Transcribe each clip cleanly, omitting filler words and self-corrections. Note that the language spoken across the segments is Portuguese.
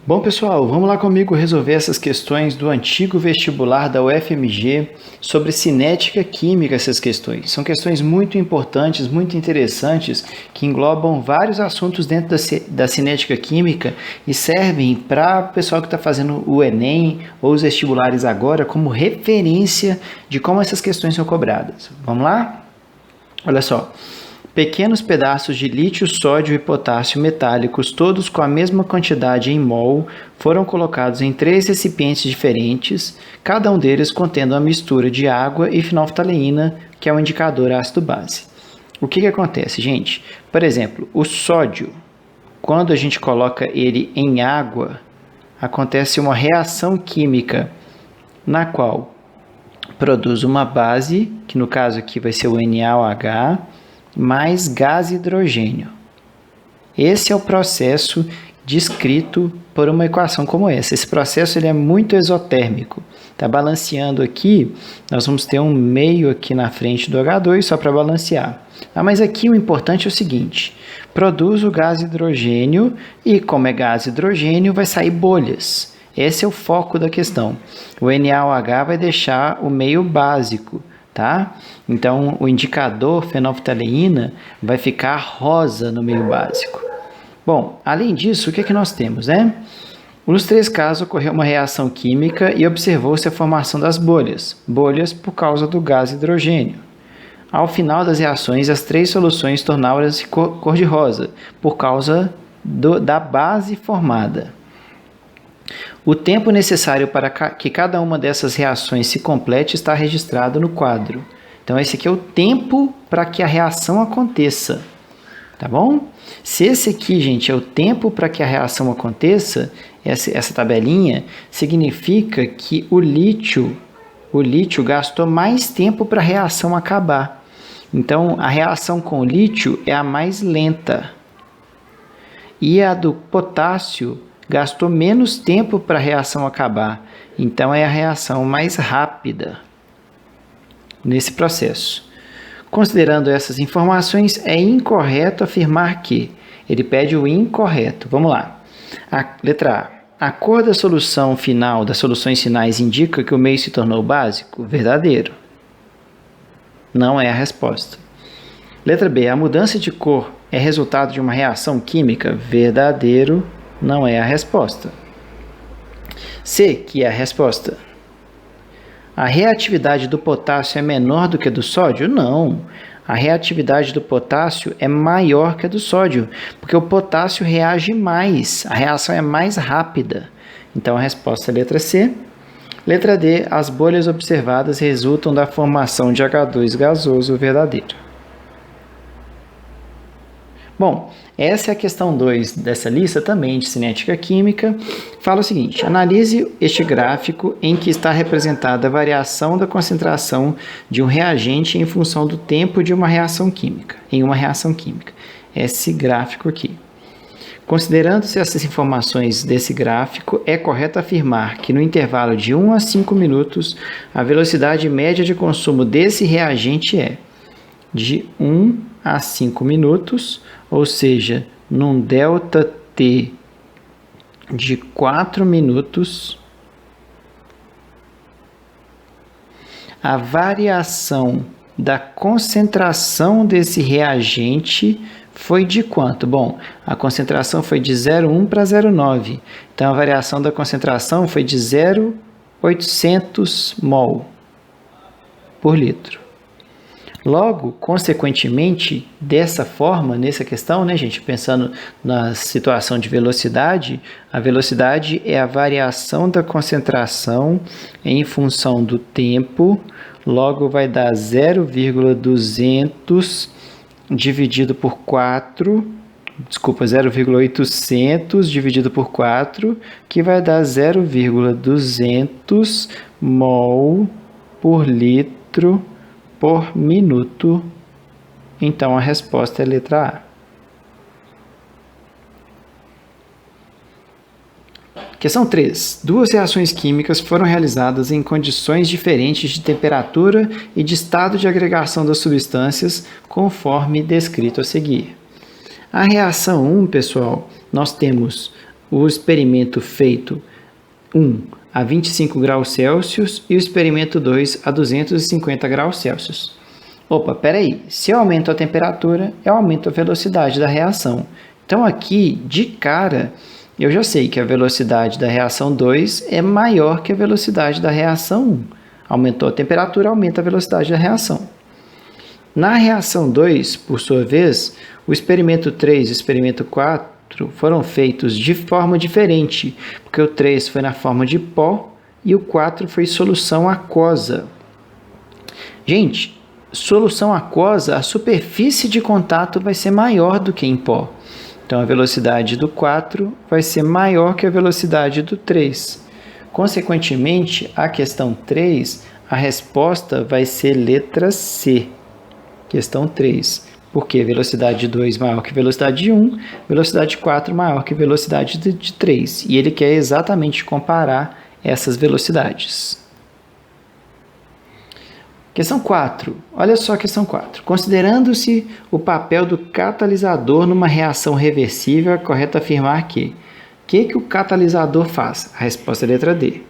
Bom, pessoal, vamos lá comigo resolver essas questões do antigo vestibular da UFMG sobre cinética química. Essas questões são questões muito importantes, muito interessantes, que englobam vários assuntos dentro da cinética química e servem para o pessoal que está fazendo o Enem ou os vestibulares agora como referência de como essas questões são cobradas. Vamos lá? Olha só. Pequenos pedaços de lítio, sódio e potássio metálicos, todos com a mesma quantidade em mol, foram colocados em 3 recipientes diferentes, cada um deles contendo uma mistura de água e fenolftaleína, que é um indicador ácido-base. O que acontece, gente? Por exemplo, o sódio, quando a gente coloca ele em água, acontece uma reação química na qual produz uma base, que no caso aqui vai ser o NaOH, mais gás hidrogênio. Esse é o processo descrito por uma equação como essa. Esse processo ele é muito exotérmico. Está balanceando aqui, nós vamos ter um meio aqui na frente do H2 só para balancear. Mas aqui o importante é o seguinte, produz o gás hidrogênio e como é gás hidrogênio vai sair bolhas. Esse é o foco da questão. O NaOH vai deixar o meio básico. Tá? Então, o indicador fenolftaleína vai ficar rosa no meio básico. Bom, além disso, o que nós temos, né? Nos 3 casos, ocorreu uma reação química e observou-se a formação das bolhas. Bolhas por causa do gás hidrogênio. Ao final das reações, as 3 soluções tornaram-se cor-de-rosa, por causa da base formada. O tempo necessário para que cada uma dessas reações se complete está registrado no quadro. Então, esse aqui é o tempo para que a reação aconteça. Tá bom? Se esse aqui, gente, é o tempo para que a reação aconteça, essa tabelinha, significa que o lítio gastou mais tempo para a reação acabar. Então, a reação com o lítio é a mais lenta. E a do potássio gastou menos tempo para a reação acabar, então é a reação mais rápida nesse processo. Considerando essas informações, é incorreto afirmar que. Ele pede o incorreto. Vamos lá. Letra A. A cor da solução final, das soluções finais, indica que o meio se tornou básico? Verdadeiro. Não é a resposta. Letra B. A mudança de cor é resultado de uma reação química? Verdadeiro. Não é a resposta. C, que é a resposta. A reatividade do potássio é menor do que a do sódio? Não. A reatividade do potássio é maior que a do sódio, porque o potássio reage mais, a reação é mais rápida. Então, a resposta é a letra C. Letra D, as bolhas observadas resultam da formação de H2 gasoso verdadeiro. Bom, essa é a questão 2 dessa lista também de cinética química. Fala o seguinte, analise este gráfico em que está representada a variação da concentração de um reagente em função do tempo de uma reação química, Esse gráfico aqui. Considerando-se essas informações desse gráfico, é correto afirmar que no intervalo de 1 a 5 minutos, a velocidade média de consumo desse reagente é de 1 a 5 minutos, ou seja, num ΔT de 4 minutos, a variação da concentração desse reagente foi de quanto? Bom, a concentração foi de 0,1 para 0,9. Então, a variação da concentração foi de 0,800 mol por litro. Logo, consequentemente, dessa forma, nessa questão, né, gente, pensando na situação de velocidade, a velocidade é a variação da concentração em função do tempo, logo vai dar 0,200 dividido por 4, 0,800 dividido por 4, que vai dar 0,200 mol por litro por minuto. Então, a resposta é a letra A. Questão 3. 2 reações químicas foram realizadas em condições diferentes de temperatura e de estado de agregação das substâncias, conforme descrito a seguir. A reação 1, pessoal, nós temos o experimento feito 1 a 25 graus Celsius e o experimento 2 a 250 graus Celsius. Opa, peraí, se eu aumento a temperatura, eu aumento a velocidade da reação. Então aqui, de cara, eu já sei que a velocidade da reação 2 é maior que a velocidade da reação 1. Aumentou a temperatura, aumenta a velocidade da reação. Na reação 2, por sua vez, o experimento 3 e o experimento 4 foram feitos de forma diferente, porque o 3 foi na forma de pó e o 4 foi solução aquosa. Gente, solução aquosa, a superfície de contato vai ser maior do que em pó. Então, a velocidade do 4 vai ser maior que a velocidade do 3. Consequentemente, a questão 3, a resposta vai ser letra C. Questão 3. Porque velocidade 2 maior que velocidade 1, velocidade 4 maior que velocidade de 3. E ele quer exatamente comparar essas velocidades. Questão 4. Olha só a questão 4. Considerando-se o papel do catalisador numa reação reversível, é correto afirmar que... O que o catalisador faz? A resposta é a letra D.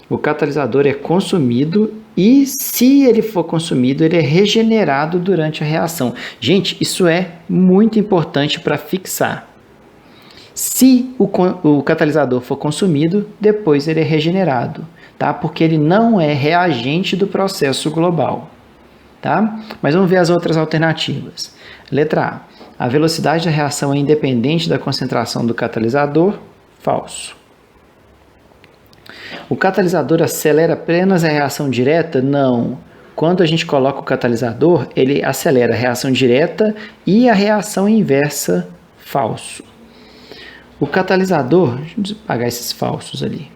O catalisador é consumido e, se ele for consumido, ele é regenerado durante a reação. Gente, isso é muito importante para fixar. Se o catalisador for consumido, depois ele é regenerado, tá? Porque ele não é reagente do processo global, tá? Mas vamos ver as outras alternativas. Letra A. A velocidade da reação é independente da concentração do catalisador. Falso. O catalisador acelera apenas a reação direta? Não. Quando a gente coloca o catalisador, ele acelera a reação direta e a reação inversa. Falso. O catalisador, deixa eu apagar esses falsos ali.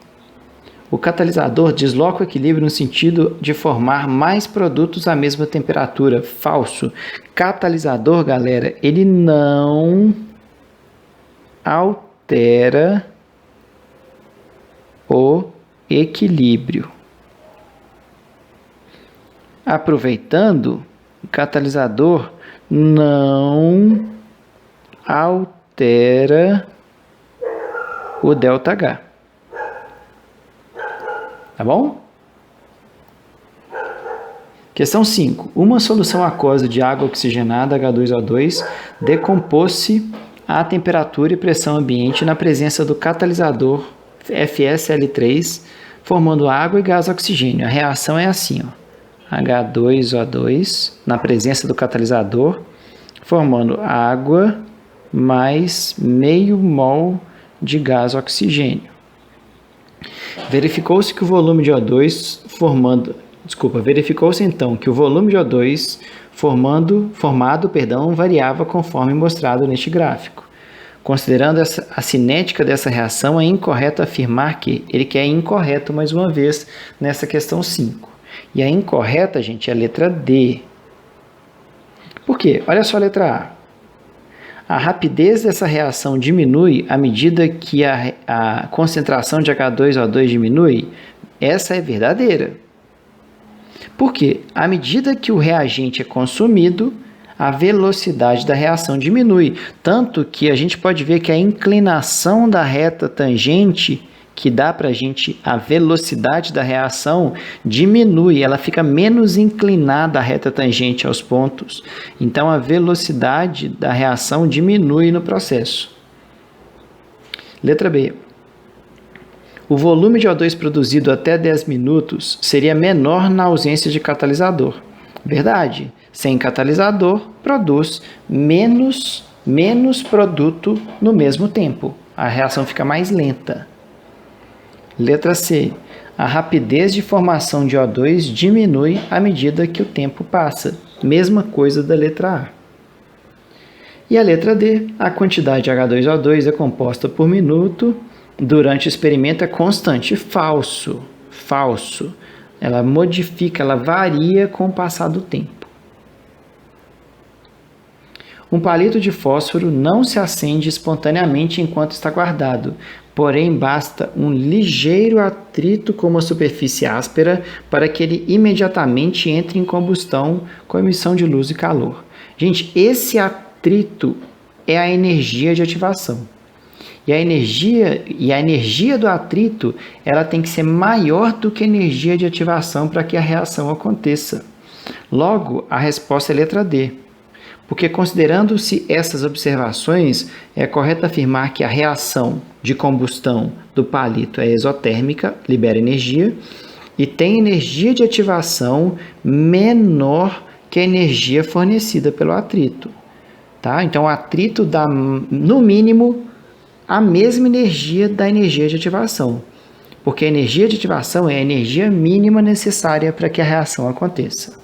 O catalisador desloca o equilíbrio no sentido de formar mais produtos à mesma temperatura. Falso. Catalisador, galera, ele não altera o equilíbrio. Aproveitando, o catalisador não altera o ΔH. Tá bom? Questão 5. Uma solução aquosa de água oxigenada, H2O2, decompôs-se à temperatura e pressão ambiente na presença do catalisador FeSL3, formando água e gás oxigênio. A reação é assim, ó. H2O2 na presença do catalisador, formando água mais meio mol de gás oxigênio. Verificou-se que o volume de O2 verificou-se então que o volume de O2 formado, variava conforme mostrado neste gráfico. Considerando a cinética dessa reação, é incorreto afirmar que... Ele quer incorreto mais uma vez nessa questão 5. E a incorreta, gente, é a letra D. Por quê? Olha só a letra A. A rapidez dessa reação diminui à medida que a concentração de H2O2 diminui? Essa é verdadeira. Por quê? À medida que o reagente é consumido, a velocidade da reação diminui. Tanto que a gente pode ver que a inclinação da reta tangente, que dá para a gente a velocidade da reação, diminui. Ela fica menos inclinada a reta tangente aos pontos. Então, a velocidade da reação diminui no processo. Letra B. O volume de O2 produzido até 10 minutos seria menor na ausência de catalisador. Verdade. Sem catalisador, produz menos produto no mesmo tempo. A reação fica mais lenta. Letra C. A rapidez de formação de O2 diminui à medida que o tempo passa. Mesma coisa da letra A. E a letra D. A quantidade de H2O2 é composta por minuto. Durante o experimento é constante. Falso. Falso. Ela modifica, ela varia com o passar do tempo. Um palito de fósforo não se acende espontaneamente enquanto está guardado, porém basta um ligeiro atrito com uma superfície áspera para que ele imediatamente entre em combustão com emissão de luz e calor. Gente, esse atrito é a energia de ativação. E a energia do atrito, ela tem que ser maior do que a energia de ativação para que a reação aconteça. Logo, a resposta é letra D. Porque considerando-se essas observações, é correto afirmar que a reação de combustão do palito é exotérmica, libera energia, e tem energia de ativação menor que a energia fornecida pelo atrito. Tá? Então, o atrito dá, no mínimo, a mesma energia da energia de ativação, porque a energia de ativação é a energia mínima necessária para que a reação aconteça.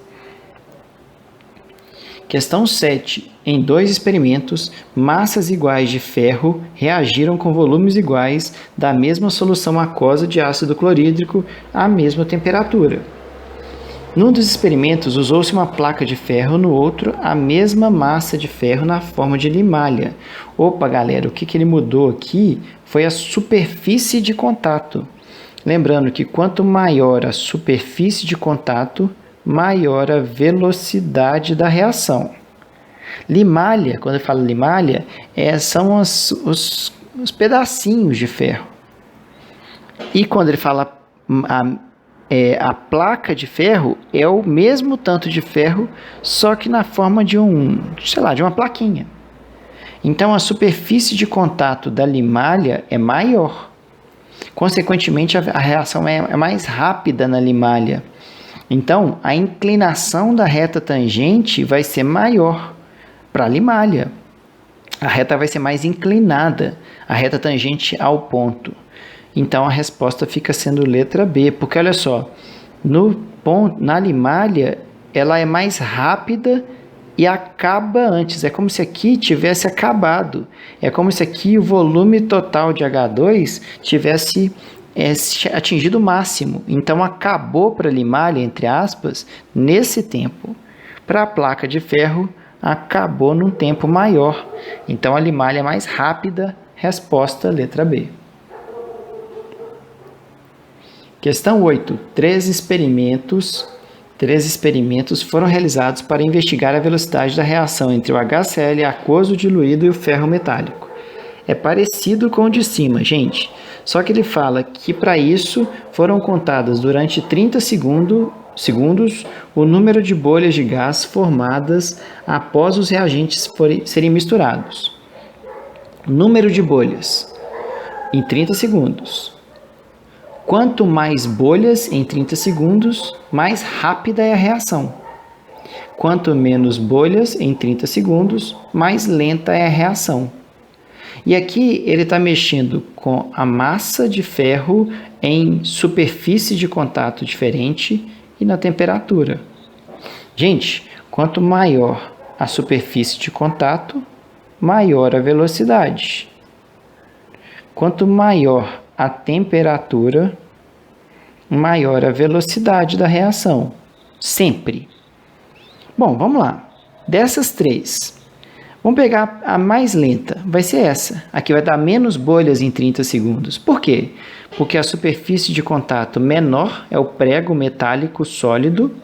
Questão 7. Em 2 experimentos, massas iguais de ferro reagiram com volumes iguais da mesma solução aquosa de ácido clorídrico à mesma temperatura. Num dos experimentos, usou-se uma placa de ferro, no outro, a mesma massa de ferro na forma de limalha. Opa, galera, o que ele mudou aqui foi a superfície de contato. Lembrando que quanto maior a superfície de contato, maior a velocidade da reação. Limalha, quando eu falo limalha, são os pedacinhos de ferro. E quando ele fala a placa de ferro, é o mesmo tanto de ferro, só que na forma de de uma plaquinha. Então, a superfície de contato da limalha é maior. Consequentemente, a reação é mais rápida na limalha. Então, a inclinação da reta tangente vai ser maior para a limalha. A reta vai ser mais inclinada, a reta tangente ao ponto. Então, a resposta fica sendo letra B, porque olha só, na limalha, ela é mais rápida e acaba antes. É como se aqui tivesse acabado. É como se aqui o volume total de H2 tivesse atingido o máximo. Então, acabou para a limalha, entre aspas, nesse tempo. Para a placa de ferro, acabou num tempo maior. Então, a limalha é mais rápida. Resposta, letra B. Questão 8. 3 experimentos foram realizados para investigar a velocidade da reação entre o HCl aquoso diluído e o ferro metálico. É parecido com o de cima, gente. Só que ele fala que para isso foram contadas durante 30 segundos o número de bolhas de gás formadas após os reagentes serem misturados. Número de bolhas em 30 segundos. Quanto mais bolhas em 30 segundos, mais rápida é a reação. Quanto menos bolhas em 30 segundos, mais lenta é a reação. E aqui ele está mexendo com a massa de ferro em superfície de contato diferente e na temperatura. Gente, quanto maior a superfície de contato, maior a velocidade. Quanto maior a temperatura, maior a velocidade da reação. Sempre. Bom, vamos lá. Dessas 3, vamos pegar a mais lenta. Vai ser essa. Aqui vai dar menos bolhas em 30 segundos. Por quê? Porque a superfície de contato menor é o prego metálico sólido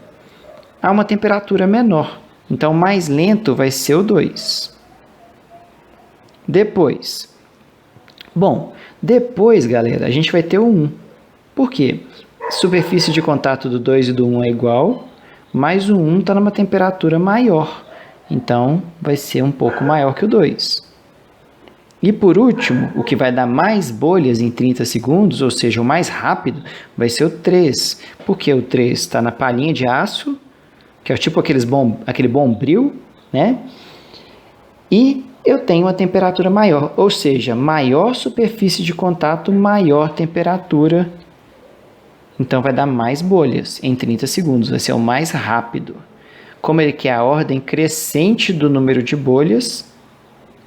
a uma temperatura menor. Então, mais lento vai ser o 2. Depois, galera, a gente vai ter o 1. Por quê? Superfície de contato do 2 e do 1 é igual, mas o 1 está numa temperatura maior. Então, vai ser um pouco maior que o 2. E por último, o que vai dar mais bolhas em 30 segundos, ou seja, o mais rápido, vai ser o 3. Porque o 3 está na palhinha de aço, que é tipo aquele bombril, né? E eu tenho uma temperatura maior, ou seja, maior superfície de contato, maior temperatura. Então, vai dar mais bolhas em 30 segundos, vai ser o mais rápido. Como ele quer a ordem crescente do número de bolhas,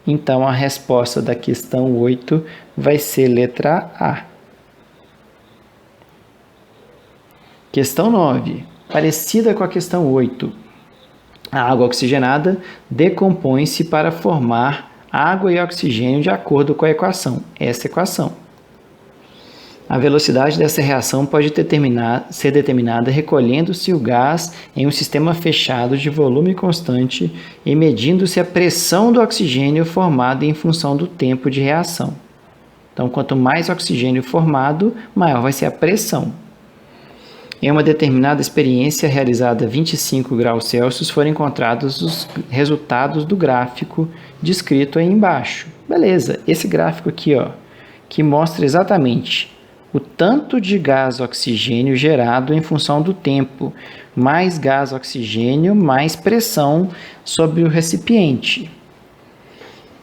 então a resposta da questão 8 vai ser letra A. Questão 9, parecida com a questão 8. A água oxigenada decompõe-se para formar água e oxigênio de acordo com a equação. Essa equação. A velocidade dessa reação pode ser determinada recolhendo-se o gás em um sistema fechado de volume constante e medindo-se a pressão do oxigênio formado em função do tempo de reação. Então, quanto mais oxigênio formado, maior vai ser a pressão. Em uma determinada experiência realizada a 25 graus Celsius, foram encontrados os resultados do gráfico descrito aí embaixo. Beleza, esse gráfico aqui, ó, que mostra exatamente o tanto de gás oxigênio gerado em função do tempo. Mais gás oxigênio, mais pressão sobre o recipiente.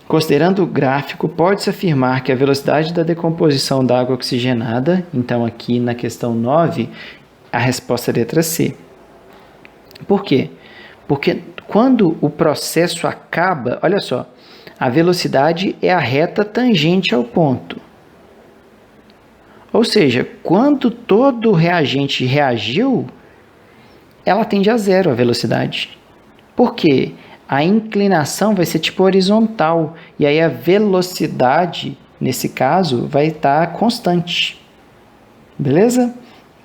Considerando o gráfico, pode-se afirmar que a velocidade da decomposição da água oxigenada, então aqui na questão 9, a resposta é a letra C. Por quê? Porque quando o processo acaba, olha só, a velocidade é a reta tangente ao ponto. Ou seja, quando todo reagente reagiu, ela tende a zero a velocidade. Por quê? A inclinação vai ser tipo horizontal, e aí a velocidade, nesse caso, vai estar constante. Beleza?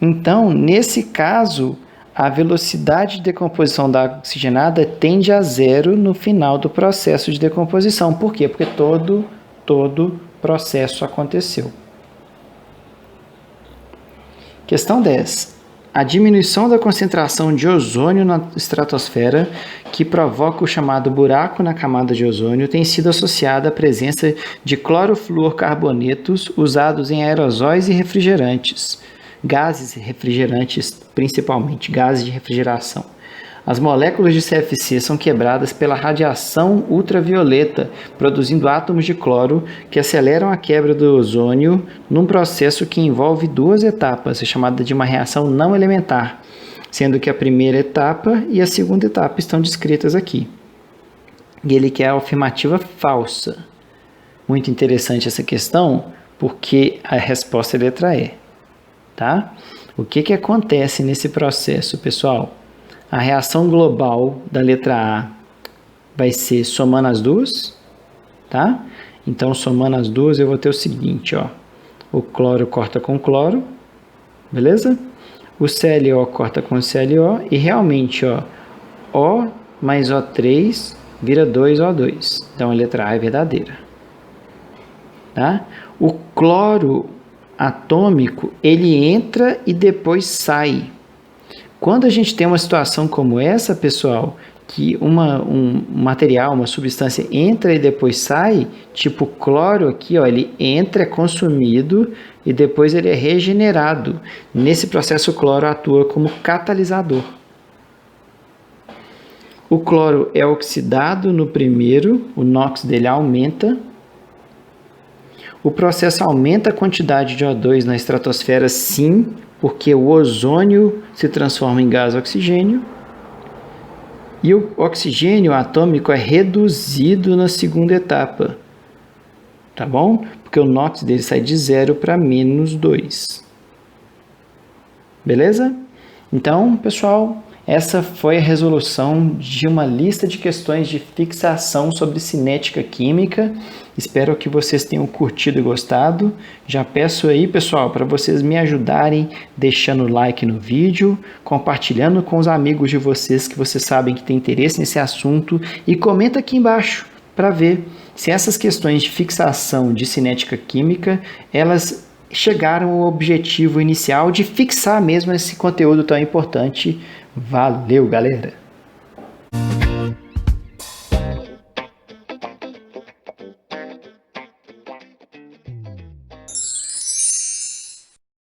Então, nesse caso, a velocidade de decomposição da água oxigenada tende a zero no final do processo de decomposição. Por quê? Porque todo processo aconteceu. Questão 10. A diminuição da concentração de ozônio na estratosfera, que provoca o chamado buraco na camada de ozônio, tem sido associada à presença de clorofluorcarbonetos usados em aerosóis e refrigerantes. Gases refrigerantes, principalmente, gases de refrigeração. As moléculas de CFC são quebradas pela radiação ultravioleta, produzindo átomos de cloro que aceleram a quebra do ozônio num processo que envolve duas etapas, chamada de uma reação não elementar, sendo que a primeira etapa e a segunda etapa estão descritas aqui. E ele quer a afirmativa falsa. Muito interessante essa questão, porque a resposta é a letra E. Tá? O que acontece nesse processo, pessoal? A reação global da letra A vai ser somando as duas, tá? Então, somando as duas, eu vou ter o seguinte, ó. O cloro corta com cloro, beleza? O ClO corta com ClO e realmente, ó, O mais O3 vira 2O2. Então, a letra A é verdadeira, tá? O cloro atômico, ele entra e depois sai. Quando a gente tem uma situação como essa, pessoal, que um material, uma substância entra e depois sai, tipo cloro aqui, ó, ele entra, é consumido e depois ele é regenerado. Nesse processo, o cloro atua como catalisador. O cloro é oxidado no primeiro, o NOx dele aumenta. O processo aumenta a quantidade de O2 na estratosfera, sim, porque o ozônio se transforma em gás oxigênio. E o oxigênio atômico é reduzido na segunda etapa. Tá bom? Porque o NOx dele sai de 0 para -2. Beleza? Então, pessoal, essa foi a resolução de uma lista de questões de fixação sobre cinética química. Espero que vocês tenham curtido e gostado. Já peço aí, pessoal, para vocês me ajudarem deixando like no vídeo, compartilhando com os amigos de vocês que vocês sabem que tem interesse nesse assunto e comenta aqui embaixo para ver se essas questões de fixação de cinética química, elas chegaram ao objetivo inicial de fixar mesmo esse conteúdo tão importante. Valeu, galera!